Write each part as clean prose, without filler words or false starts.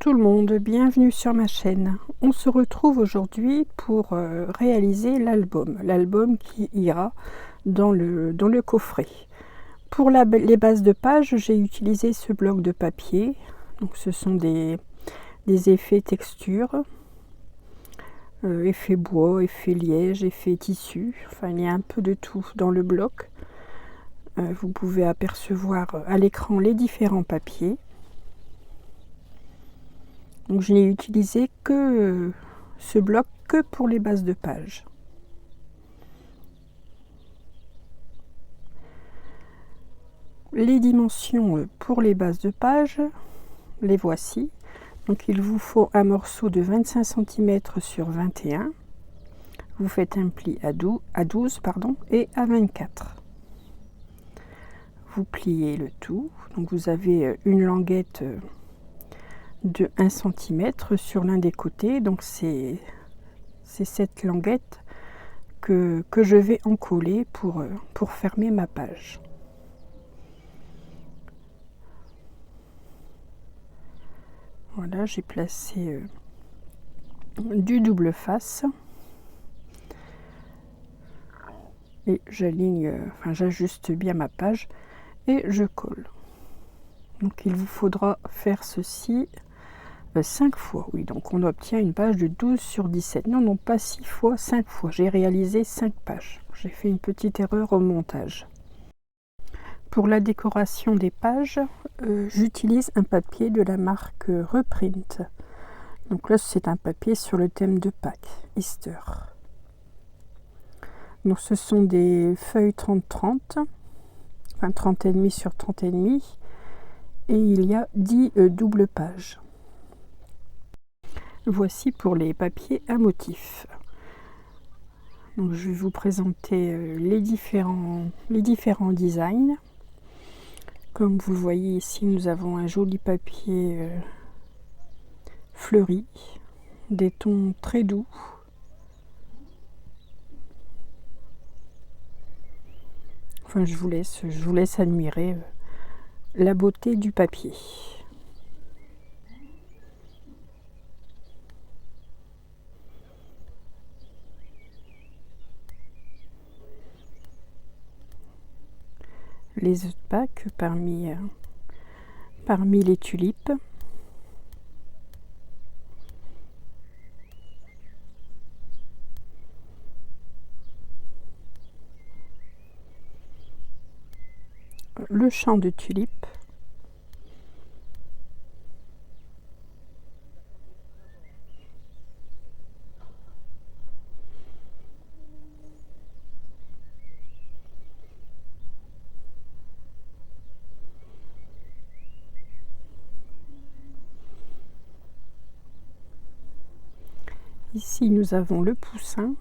tout le monde, bienvenue sur ma chaîne. On se retrouve aujourd'hui pour réaliser l'album qui ira dans le coffret. Pour les bases de page, j'ai utilisé ce bloc de papier. Donc ce sont des effets texture, effet bois, effet liège, effet tissu. Enfin, il y a un peu de tout dans le bloc. Vous pouvez apercevoir à l'écran les différents papiers. Donc je n'ai utilisé que ce bloc que pour les bases de page. Les dimensions pour les bases de page, les voici. Donc il vous faut un morceau de 25 cm sur 21. Vous faites un pli à 12 et à 24. Vous pliez le tout. Donc vous avez une languette de 1 cm sur l'un des côtés. Donc c'est cette languette que je vais encoller pour fermer ma page. Voilà, j'ai placé du double face et j'ajuste bien ma page et je colle. Donc il vous faudra faire ceci 5 fois, oui, donc on obtient une page de 12 sur 17. Non, pas 6 fois, 5 fois. J'ai réalisé 5 pages. J'ai fait une petite erreur au montage. Pour la décoration des pages, j'utilise un papier de la marque Reprint. Donc là, c'est un papier sur le thème de Pâques, Easter. Donc ce sont des feuilles 30-30, enfin 30,5 sur 30,5, et il y a 10 doubles pages. Voici pour les papiers à motifs. Donc je vais vous présenter les différents designs. Comme vous le voyez ici, nous avons un joli papier fleuri, des tons très doux. Enfin, je vous laisse admirer la beauté du papier. Les œufs de Pâques parmi les tulipes. Le champ de tulipes. Ici, nous avons le poussin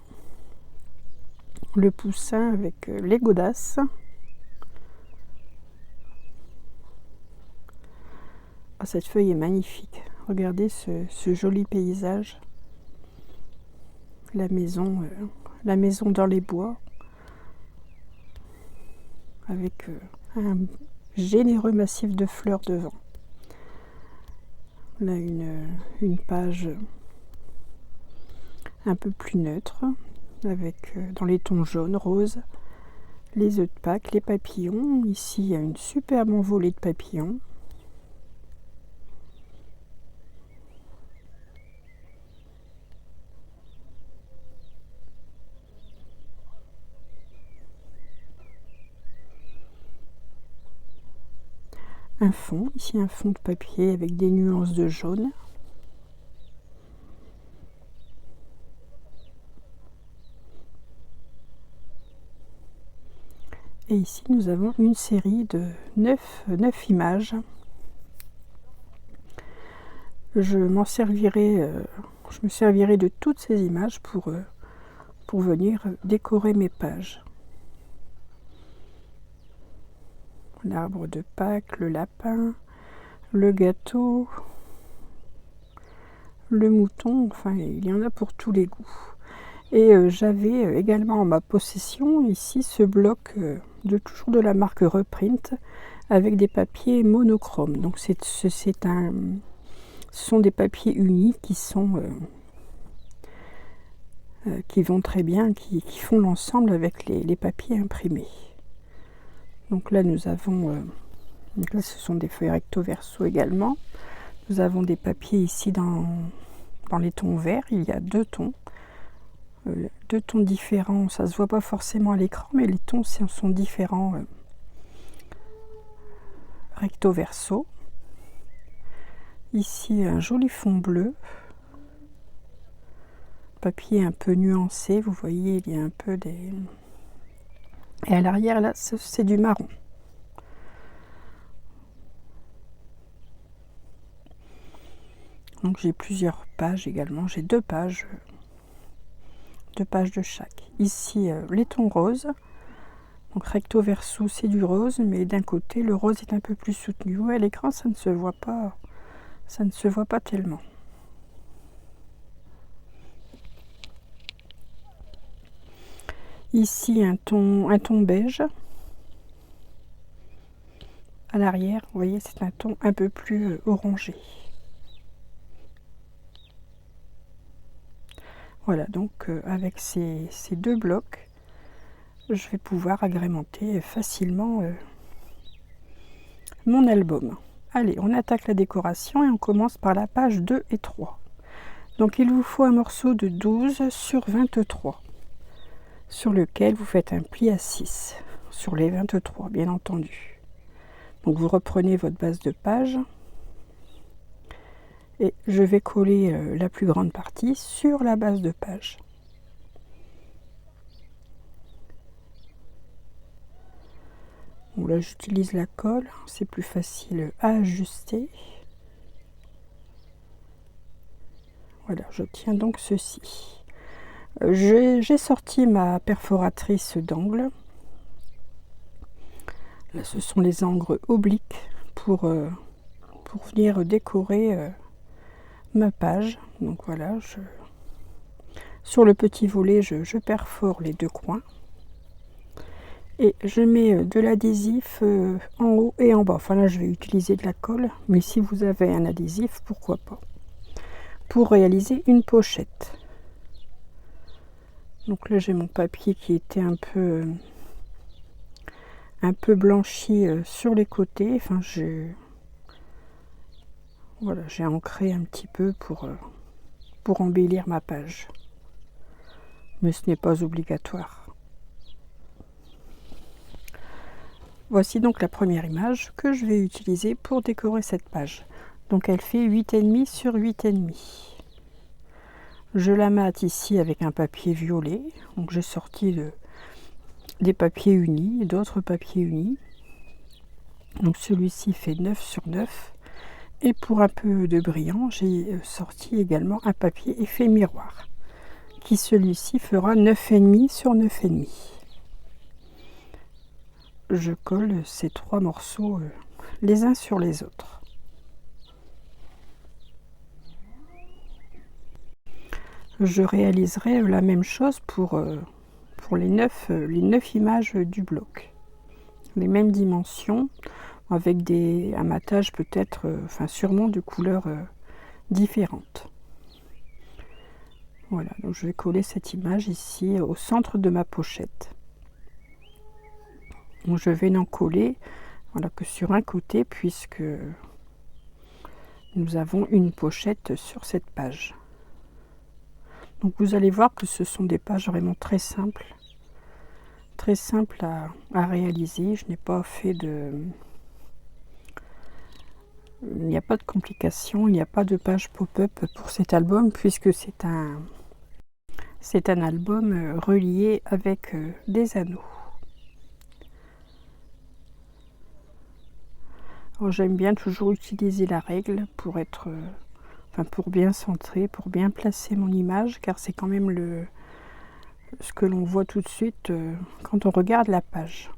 avec les godasses. Oh, cette feuille est magnifique. Regardez ce joli paysage. La maison dans les bois, avec un généreux massif de fleurs devant. Là, une page un peu plus neutre, avec dans les tons jaunes, roses, les œufs de Pâques, les papillons. Ici, il y a une superbe envolée de papillons. Un fond, ici un fond de papier avec des nuances de jaune. Et ici, nous avons une série de 9 images. Je me servirai de toutes ces images pour venir décorer mes pages. L'arbre de Pâques, le lapin, le gâteau, le mouton, enfin il y en a pour tous les goûts. Et j'avais également en ma possession ici ce bloc toujours de la marque Reprint avec des papiers monochromes. Donc c'est Ce sont des papiers unis qui sont qui vont très bien, qui font l'ensemble avec les papiers imprimés. Donc là nous avons, donc là ce sont des feuilles recto verso également. Nous avons des papiers ici dans les tons verts, il y a deux tons différents, ça se voit pas forcément à l'écran, mais les tons sont différents recto verso. Ici un joli fond bleu, papier un peu nuancé, vous voyez il y a un peu des... Et à l'arrière là c'est du marron. Donc j'ai plusieurs pages également, j'ai deux pages de chaque. Ici les tons roses, donc recto verso c'est du rose, mais d'un côté le rose est un peu plus soutenu. Ouais, à l'écran ça ne se voit pas, tellement. Ici un ton beige. À l'arrière, vous voyez, c'est un ton un peu plus orangé. Voilà, donc avec ces deux blocs, je vais pouvoir agrémenter facilement mon album. Allez, on attaque la décoration et on commence par la page 2 et 3. Donc il vous faut un morceau de 12 sur 23, sur lequel vous faites un pli à 6, sur les 23 bien entendu. Donc vous reprenez votre base de page et je vais coller la plus grande partie sur la base de page. Bon, là j'utilise la colle, c'est plus facile à ajuster. Voilà, j'obtiens donc ceci. J'ai sorti ma perforatrice d'angle. Là ce sont les angles obliques pour venir décorer ma page. Donc voilà, sur le petit volet je perfore les deux coins. Et je mets de l'adhésif en haut et en bas. Enfin là je vais utiliser de la colle, mais si vous avez un adhésif, pourquoi pas. Pour réaliser une pochette. Donc là j'ai mon papier qui était un peu blanchi sur les côtés. Enfin voilà, j'ai ancré un petit peu pour embellir ma page. Mais ce n'est pas obligatoire. Voici donc la première image que je vais utiliser pour décorer cette page. Donc elle fait 8,5 sur 8,5. Je la mate ici avec un papier violet. Donc j'ai sorti des papiers unis et d'autres papiers unis. Donc celui-ci fait 9 sur 9. Et pour un peu de brillant, j'ai sorti également un papier effet miroir, qui celui-ci fera 9,5 sur 9,5. Je colle ces trois morceaux les uns sur les autres. Je réaliserai la même chose pour les 9 images du bloc. Les mêmes dimensions, avec un matage peut-être, enfin sûrement de couleurs différentes. Voilà, donc je vais coller cette image ici au centre de ma pochette. Donc je vais n'en coller voilà, que sur un côté, puisque nous avons une pochette sur cette page. Donc vous allez voir que ce sont des pages vraiment très simples à réaliser. Je n'ai pas fait il n'y a pas de complications, il n'y a pas de page pop-up pour cet album, puisque c'est un album relié avec des anneaux. J'aime bien toujours utiliser la règle pour être, pour bien centrer, pour bien placer mon image, car c'est quand même ce que l'on voit tout de suite quand on regarde la page.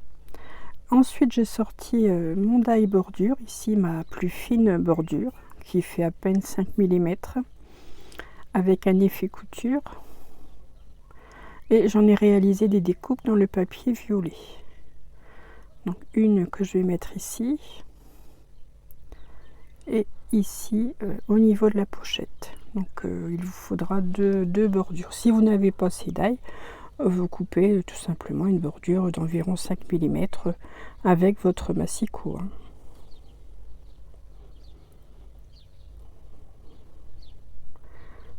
Ensuite j'ai sorti mon die bordure, ici ma plus fine bordure qui fait à peine 5 mm avec un effet couture, et j'en ai réalisé des découpes dans le papier violet. Donc une que je vais mettre ici, et ici au niveau de la pochette. Donc il vous faudra deux bordures. Si vous n'avez pas ces dailles, vous coupez tout simplement une bordure d'environ 5 mm avec votre massicot.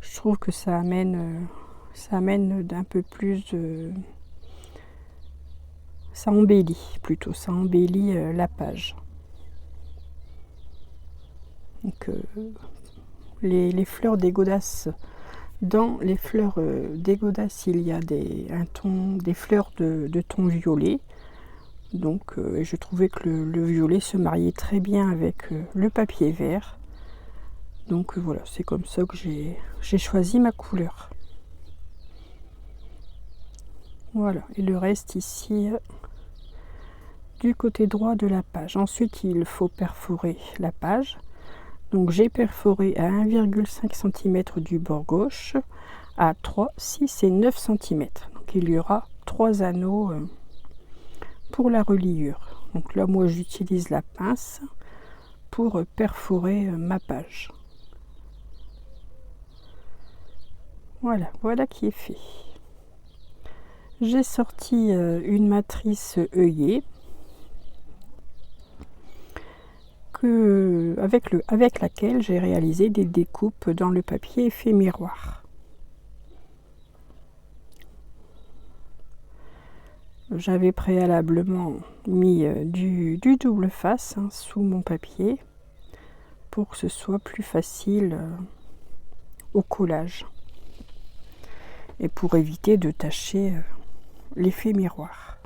Je trouve que ça amène d'un peu plus de... Ça embellit plutôt, ça embellit la page. Donc les fleurs des godasses, dans les fleurs des godasses, il y a des fleurs de ton violet. Donc je trouvais que le violet se mariait très bien avec le papier vert. Donc voilà, c'est comme ça que j'ai choisi ma couleur. Voilà, et le reste ici du côté droit de la page. Ensuite, il faut perforer la page. Donc j'ai perforé à 1,5 cm du bord gauche, à 3, 6 et 9 cm. Donc il y aura 3 anneaux pour la reliure. Donc là, moi, j'utilise la pince pour perforer ma page. Voilà qui est fait. J'ai sorti une matrice œillet avec laquelle j'ai réalisé des découpes dans le papier effet miroir. J'avais préalablement mis du double face sous mon papier pour que ce soit plus facile au collage et pour éviter de tacher l'effet miroir.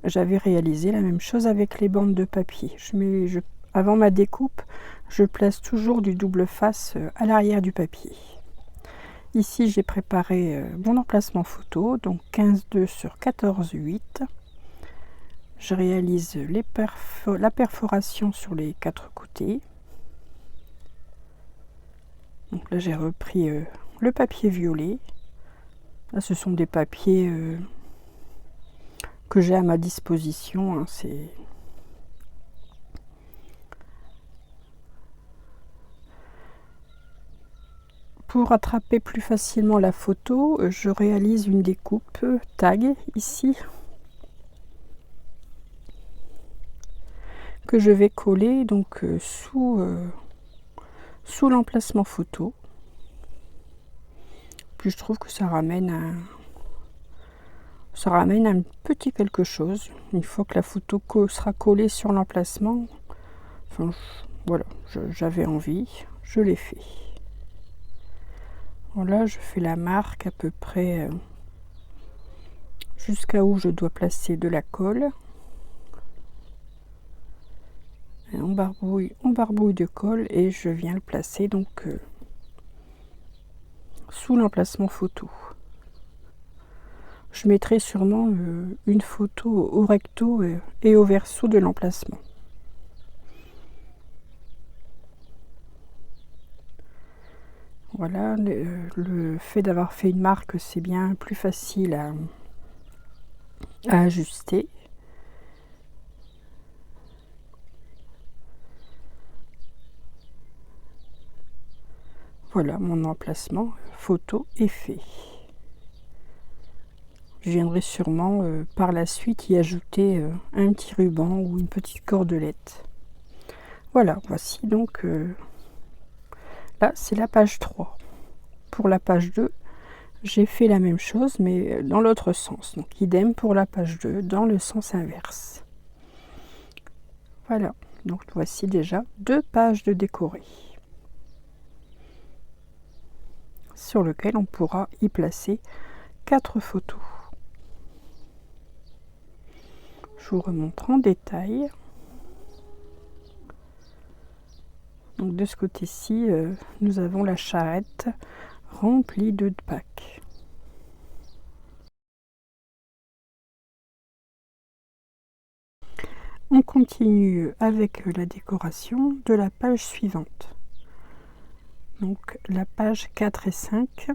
J'avais réalisé la même chose avec les bandes de papier. Avant ma découpe, je place toujours du double face à l'arrière du papier. Ici, j'ai préparé mon emplacement photo, donc 15,2 sur 14,8. Je réalise la perforation sur les 4 côtés. Donc là, j'ai repris le papier violet. Là, ce sont des papiers que j'ai à ma disposition. C'est pour attraper plus facilement la photo, je réalise une découpe tag ici que je vais coller donc sous l'emplacement photo. Puis je trouve que ça ramène un petit quelque chose une fois que la photo sera collée sur l'emplacement. Enfin, voilà, j'avais envie, je l'ai fait. Voilà, je fais la marque à peu près jusqu'à où je dois placer de la colle. Et on barbouille de colle et je viens le placer donc sous l'emplacement photo. Je mettrai sûrement une photo au recto et au verso de l'emplacement. Voilà, le fait d'avoir fait une marque, c'est bien plus facile à ajuster. Voilà, mon emplacement photo est fait. Je viendrai sûrement par la suite y ajouter un petit ruban ou une petite cordelette. Voilà, voici donc là c'est la page 3. Pour la page 2, j'ai fait la même chose mais dans l'autre sens. Donc idem pour la page 2 dans le sens inverse. Voilà, donc voici déjà 2 pages de décorées sur lequel on pourra y placer 4 photos. Je vous remontre en détail. Donc de ce côté-ci, nous avons la charrette remplie de packs. On continue avec la décoration de la page suivante. Donc la page 4 et 5.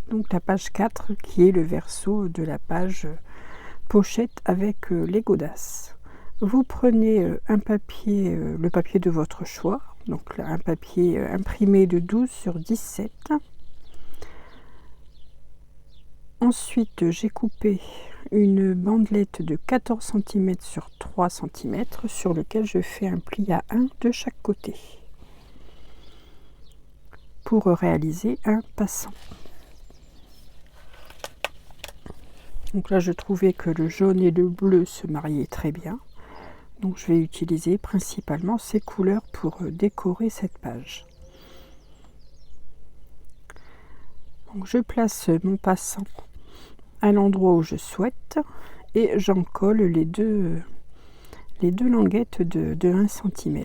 Donc la page 4 qui est le verso de la page pochette avec les godasses. Vous prenez un papier, le papier de votre choix, donc là, un papier imprimé de 12 sur 17. Ensuite, j'ai coupé une bandelette de 14 cm sur 3 cm sur lequel je fais un pli à 1 de chaque côté pour réaliser un passant. Donc là, je trouvais que le jaune et le bleu se mariaient très bien. Donc je vais utiliser principalement ces couleurs pour décorer cette page. Donc je place mon passant à l'endroit où je souhaite et j'en colle les deux languettes de 1 cm.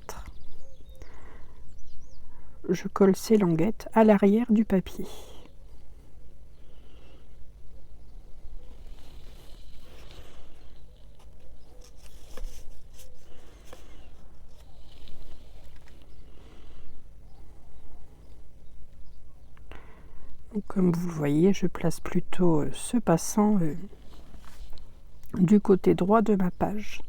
Je colle ces languettes à l'arrière du papier. Donc, comme vous le voyez, je place plutôt ce passant du côté droit de ma page.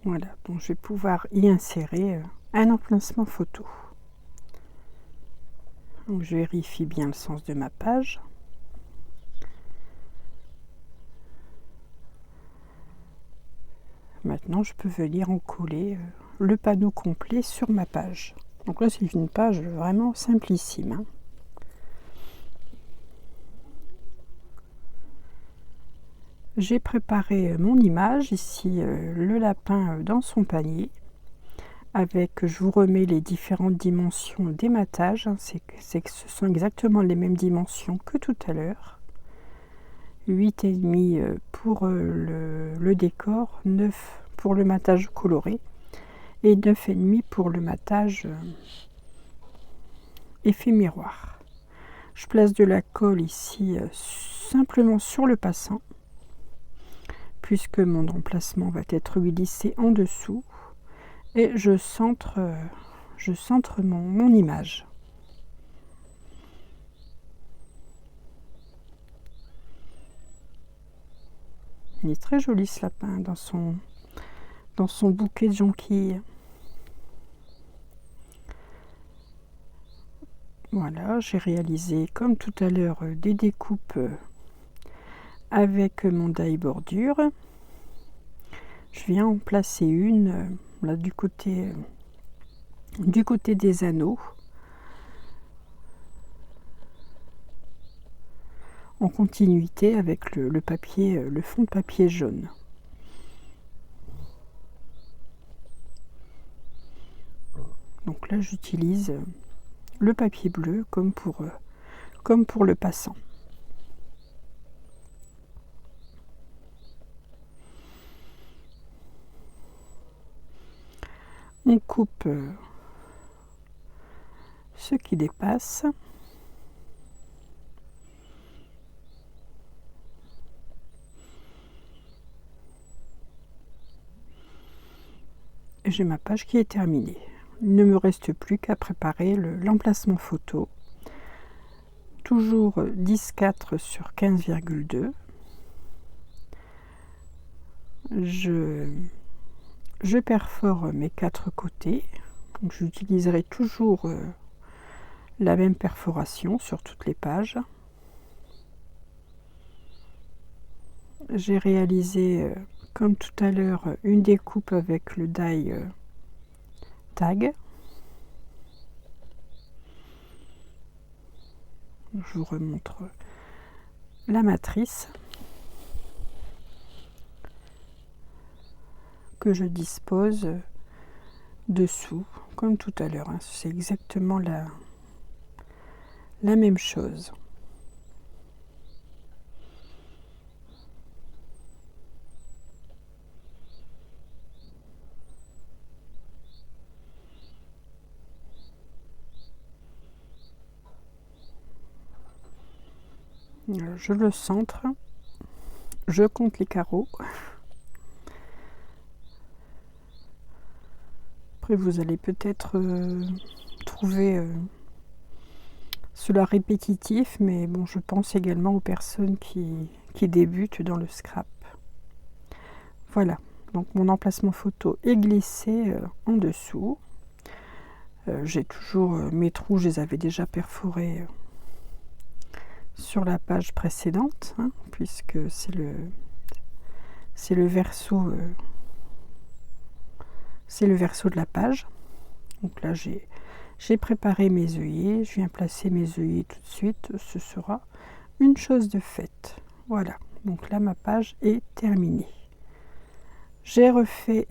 Voilà, donc je vais pouvoir y insérer un emplacement photo. Donc je vérifie bien le sens de ma page. Maintenant, je peux venir en coller le panneau complet sur ma page. Donc là, c'est une page vraiment simplissime, hein. J'ai préparé mon image, ici le lapin dans son panier, avec, je vous remets les différentes dimensions d'ématage, hein, c'est que ce sont exactement les mêmes dimensions que tout à l'heure. 8,5 pour le décor, 9 pour le matage coloré et 9,5 pour le matage effet miroir. Je place de la colle ici simplement sur le passant, puisque mon emplacement va être glissé en dessous, et je centre mon image. Il est très joli ce lapin dans son bouquet de jonquilles. Voilà, j'ai réalisé comme tout à l'heure des découpes avec mon die bordure. Je viens en placer une là du côté des anneaux, en continuité avec le papier, le fond de papier jaune. Donc là, j'utilise le papier bleu comme pour le passant. On coupe ce qui dépasse. J'ai ma page qui est terminée. Il ne me reste plus qu'à préparer l'emplacement photo. Toujours 10,4 sur 15,2. Je perfore mes 4 côtés. Donc j'utiliserai toujours la même perforation sur toutes les pages. J'ai réalisé comme tout à l'heure une découpe avec le die tag. Je vous remontre la matrice que je dispose dessous comme tout à l'heure, hein. C'est exactement la même chose. Je le centre, je compte les carreaux. Après, vous allez peut-être trouver cela répétitif, mais bon, je pense également aux personnes qui débutent dans le scrap. Voilà, donc mon emplacement photo est glissé en dessous. J'ai toujours mes trous, je les avais déjà perforés sur la page précédente, hein, puisque c'est le verso de la page. Donc là j'ai préparé mes œillets, je viens placer mes œillets tout de suite, ce sera une chose de faite. Voilà, donc là ma page est terminée. J'ai refait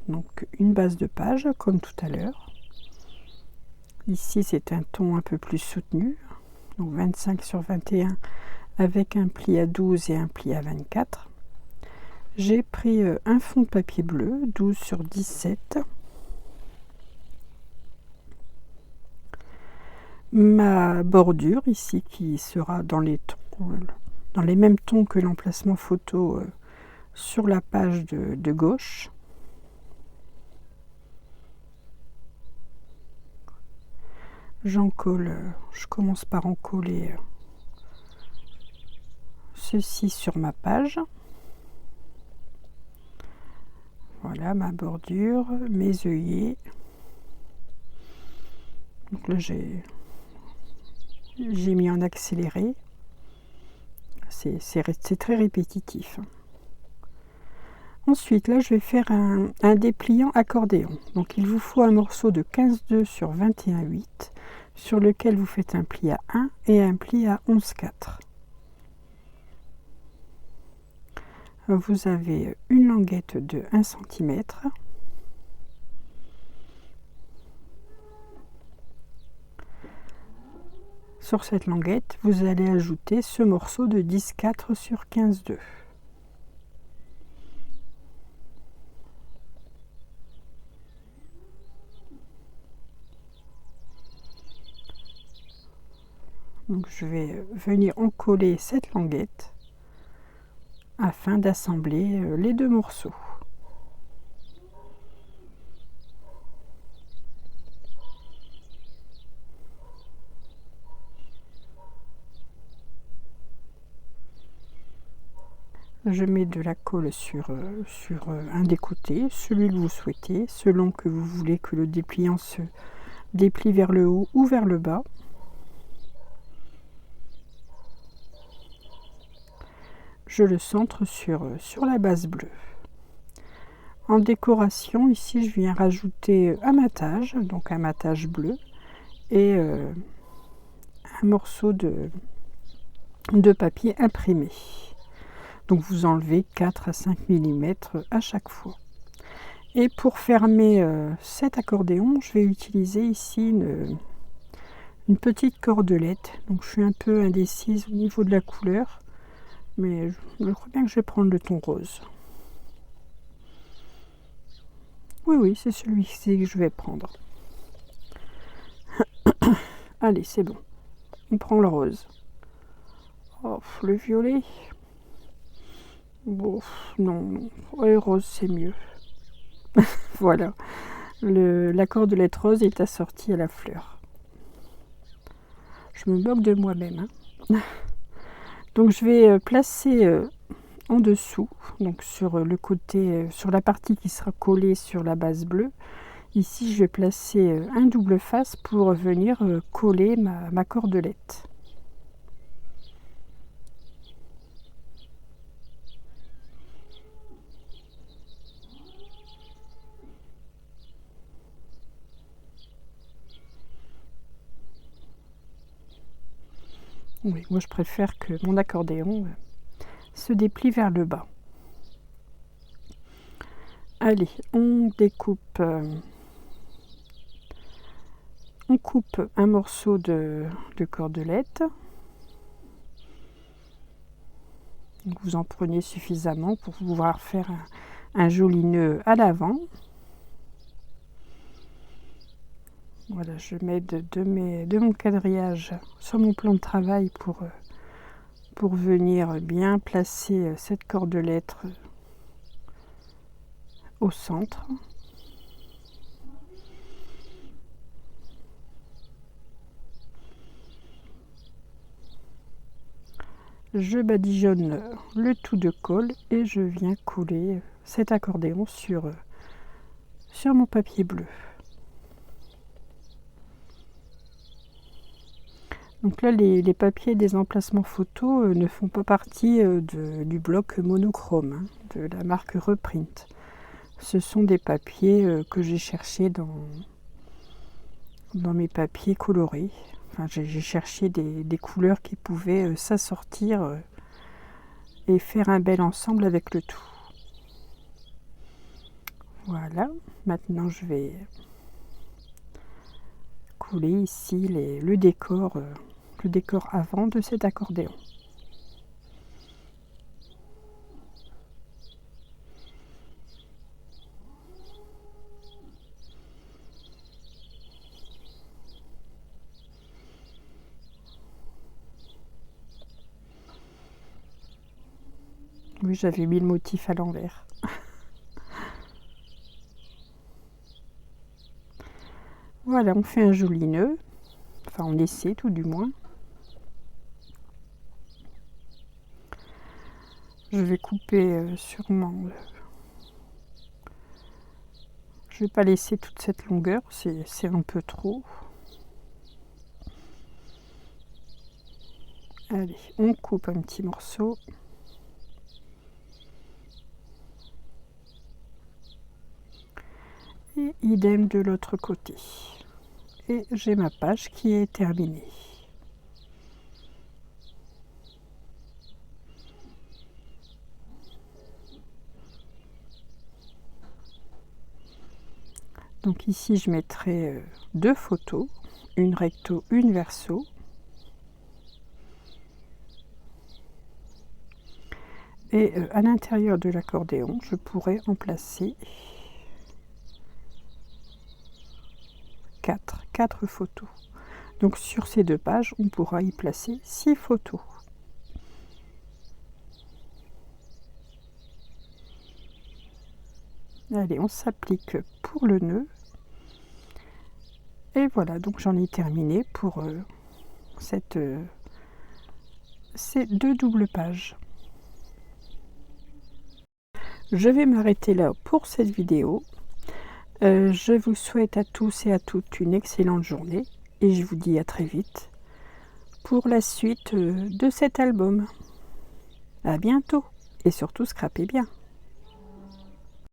donc une base de page comme tout à l'heure. Ici c'est un ton un peu plus soutenu, donc 25 sur 21 avec un pli à 12 et un pli à 24. J'ai pris un fond de papier bleu 12 sur 17. Ma bordure ici qui sera dans les mêmes tons que l'emplacement photo sur la page de gauche. J'en colle, je commence par en coller ceci sur ma page. Voilà ma bordure, mes œillets. Donc là j'ai mis en accéléré. C'est très répétitif. Ensuite, là, je vais faire un dépliant accordéon. Donc, il vous faut un morceau de 15,2 sur 21,8 sur lequel vous faites un pli à 1 et un pli à 11,4. Vous avez une languette de 1 cm. Sur cette languette, vous allez ajouter ce morceau de 10,4 sur 15,2. Donc je vais venir encoller cette languette afin d'assembler les deux morceaux. Je mets de la colle sur un des côtés, celui que vous souhaitez, selon que vous voulez que le dépliant se déplie vers le haut ou vers le bas. Je le centre sur la base bleue. En décoration, ici, je viens rajouter un matage, donc un matage bleu, et un morceau de papier imprimé. Donc vous enlevez 4 à 5 mm à chaque fois. Et pour fermer cet accordéon, je vais utiliser ici une petite cordelette. Donc je suis un peu indécise au niveau de la couleur, mais je crois bien que je vais prendre le ton rose. Oui, c'est celui-ci que je vais prendre. Allez, c'est bon. On prend le rose. Oh, le violet. Bon, non. Ouais, rose, c'est mieux. Voilà. La cordelette rose est assortie à la fleur. Je me moque de moi-même. Hein. Donc je vais placer en dessous, donc sur le côté, sur la partie qui sera collée sur la base bleue. Ici, je vais placer un double face pour venir coller ma cordelette. Oui, moi je préfère que mon accordéon se déplie vers le bas. Allez, on découpe, on coupe un morceau de cordelette. Donc vous en prenez suffisamment pour pouvoir faire un joli nœud à l'avant. Voilà, je mets de mon quadrillage sur mon plan de travail pour venir bien placer cette cordelette au centre. Je badigeonne le tout de colle et je viens coller cet accordéon sur mon papier bleu. Donc là, les papiers des emplacements photos ne font pas partie du bloc monochrome, hein, de la marque Reprint. Ce sont des papiers que j'ai cherchés dans mes papiers colorés. Enfin, j'ai cherché des couleurs qui pouvaient s'assortir et faire un bel ensemble avec le tout. Voilà, maintenant je vais coller ici le décor avant de cet accordéon. Oui, j'avais mis le motif à l'envers. Voilà, on fait un joli nœud. Enfin, on essaie tout du moins. Je vais couper sûrement. Je vais pas laisser toute cette longueur, c'est un peu trop. Allez, on coupe un petit morceau. Et idem de l'autre côté. Et j'ai ma page qui est terminée. Donc ici je mettrai deux photos, une recto, une verso. Et à l'intérieur de l'accordéon, je pourrais en placer quatre photos. Donc sur ces deux pages, on pourra y placer 6 photos. Allez, on s'applique pour le nœud. Et voilà, donc j'en ai terminé pour ces deux doubles pages. Je vais m'arrêter là pour cette vidéo. Je vous souhaite à tous et à toutes une excellente journée et je vous dis à très vite pour la suite de cet album. À bientôt et surtout scrapez bien.